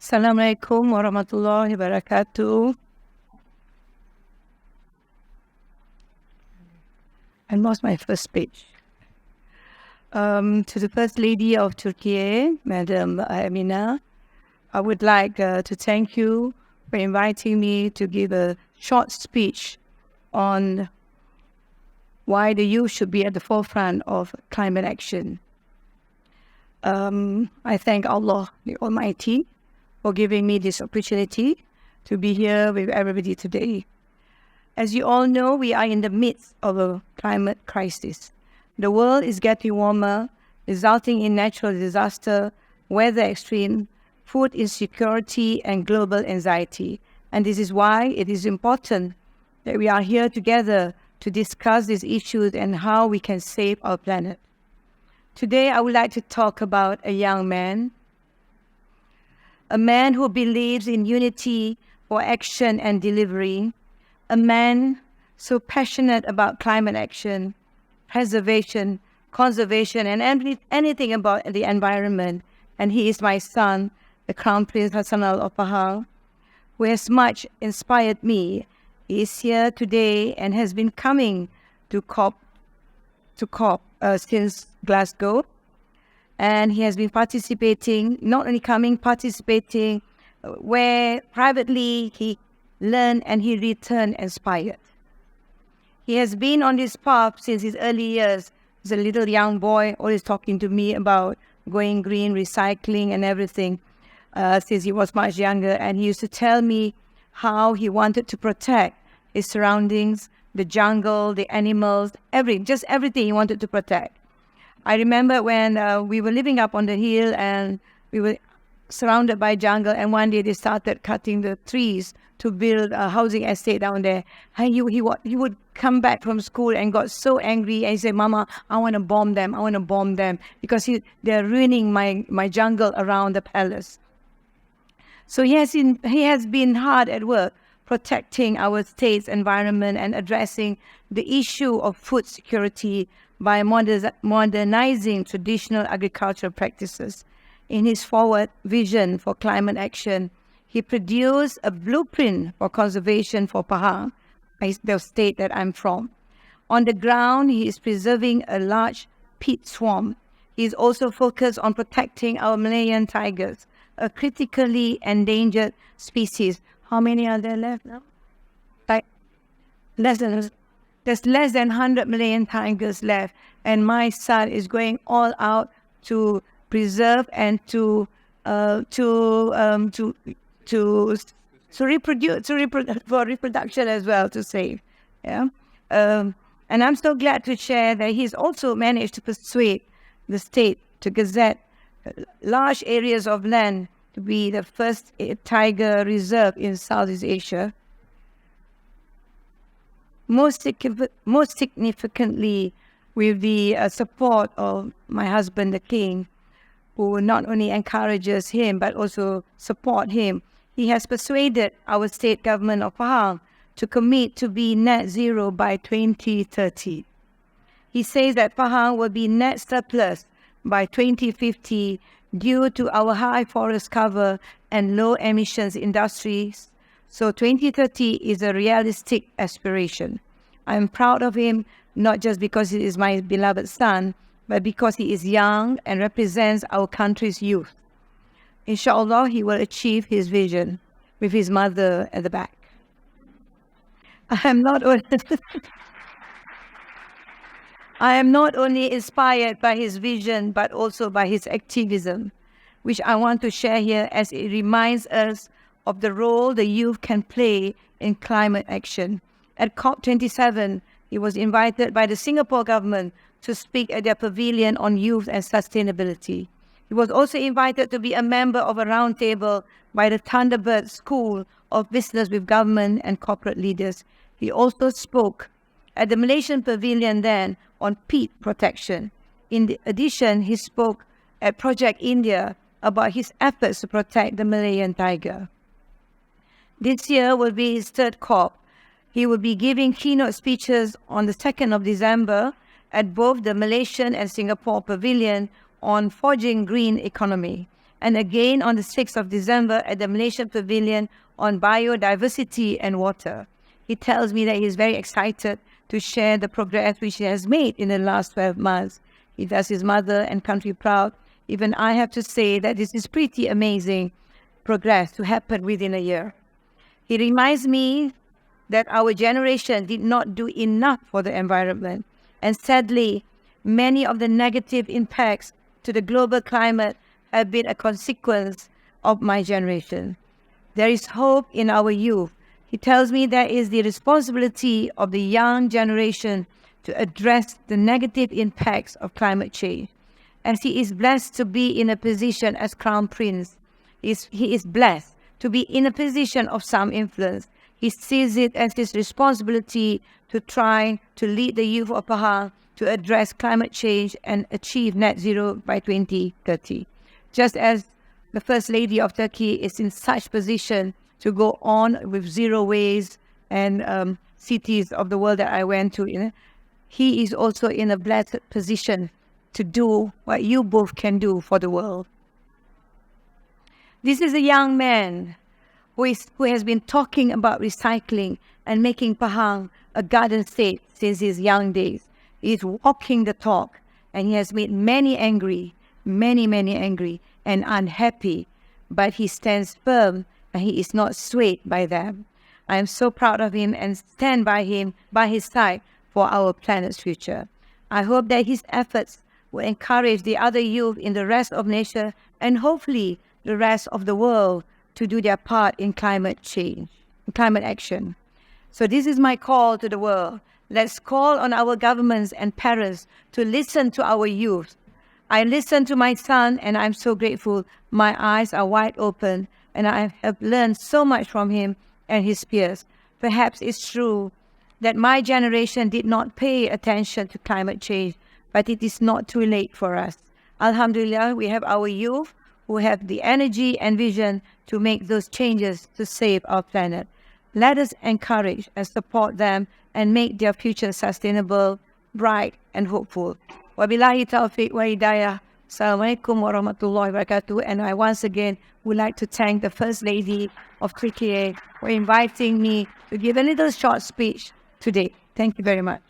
Assalamualaikum warahmatullahi wabarakatuh. I lost my first speech. To the First Lady of Turkiye, Madam Emine, I would like to thank you for inviting me to give a short speech on why the youth should be at the forefront of climate action. I thank Allah, the Almighty, for giving me this opportunity to be here with everybody today. As you all know, we are in the midst of a climate crisis. The world is getting warmer, resulting in natural disaster, weather extreme, food insecurity, and global anxiety. And this is why it is important that we are here together to discuss these issues and how we can save our planet. Today, I would like to talk about a young man, a man who believes in unity for action and delivery, a man so passionate about climate action, preservation, conservation, and anything about the environment. And he is my son, the Crown Prince Hassan of Pahang, who has much inspired me. He is here today and has been coming to COP since Glasgow. And he has been participating, not only coming, participating, where privately he learned and he returned inspired. He has been on this path since his early years. He's a little young boy, always talking to me about going green, recycling and everything since he was much younger. And he used to tell me how he wanted to protect his surroundings, the jungle, the animals, just everything he wanted to protect. I remember when we were living up on the hill and we were surrounded by jungle, and one day they started cutting the trees to build a housing estate down there. And he would come back from school and got so angry and he said, "Mama, I want to bomb them because they're ruining my jungle around the palace." So he has been hard at work protecting our state's environment and addressing the issue of food security by modernizing traditional agricultural practices. In his forward vision for climate action, he produced a blueprint for conservation for Pahang, the state that I'm from. On the ground, he is preserving a large peat swamp. He is also focused on protecting our Malayan tigers, a critically endangered species. How many are there left now? There's less than 100 million tigers left, and my son is going all out to preserve and to reproduce, for reproduction as well, to save. Yeah, and I'm so glad to share that he's also managed to persuade the state to gazette large areas of land to be the first tiger reserve in Southeast Asia. Most significantly, with the support of my husband, the King, who not only encourages him but also support him, he has persuaded our state government of Pahang to commit to be net zero by 2030. He says that Pahang will be net surplus by 2050 due to our high forest cover and low emissions industries. So 2030 is a realistic aspiration. I'm proud of him, not just because he is my beloved son, but because he is young and represents our country's youth. Inshallah, he will achieve his vision with his mother at the back. I am not only inspired by his vision, but also by his activism, which I want to share here as it reminds us of the role the youth can play in climate action. At COP27, he was invited by the Singapore government to speak at their pavilion on youth and sustainability. He was also invited to be a member of a roundtable by the Thunderbird School of Business with government and corporate leaders. He also spoke at the Malaysian pavilion then on peat protection. In addition, he spoke at Project India about his efforts to protect the Malayan tiger. This year will be his third COP. He will be giving keynote speeches on the 2nd of December at both the Malaysian and Singapore pavilion on forging green economy. and again on the 6th of December at the Malaysian Pavilion on biodiversity and water. He tells me that he is very excited to share the progress which he has made in the last 12 months. He does his mother and country proud. Even I have to say that this is pretty amazing progress to happen within a year. He reminds me that our generation did not do enough for the environment. And sadly, many of the negative impacts to the global climate have been a consequence of my generation. There is hope in our youth. He tells me that it is the responsibility of the young generation to address the negative impacts of climate change. As he is blessed to be in a position as Crown Prince, he is blessed to be in a position of some influence. He sees it as his responsibility to try to lead the youth of Pahang to address climate change and achieve net zero by 2030. Just as the First Lady of Turkey is in such position to go on with zero waste and cities of the world that I went to, he is also in a blessed position to do what you both can do for the world. This is a young man who has been talking about recycling and making Pahang a garden state since his young days. He is walking the talk, and he has made many angry, many angry and unhappy, but he stands firm and he is not swayed by them. I am so proud of him and stand by him, by his side for our planet's future. I hope that his efforts will encourage the other youth in the rest of Malaysia and hopefully the rest of the world to do their part in climate change, climate action. So this is my call to the world. Let's call on our governments and parents to listen to our youth. I listen to my son and I'm so grateful. My eyes are wide open and I have learned so much from him and his peers. Perhaps it's true that my generation did not pay attention to climate change, but it is not too late for us. Alhamdulillah, we have our youth who have the energy and vision to make those changes to save our planet. Let us encourage and support them and make their future sustainable, bright and hopeful. Wabillahi taufiq wa hidayah. Assalamualaikum warahmatullahi wabarakatuh. And I once again would like to thank the First Lady of Turkey for inviting me to give a little short speech today. Thank you very much.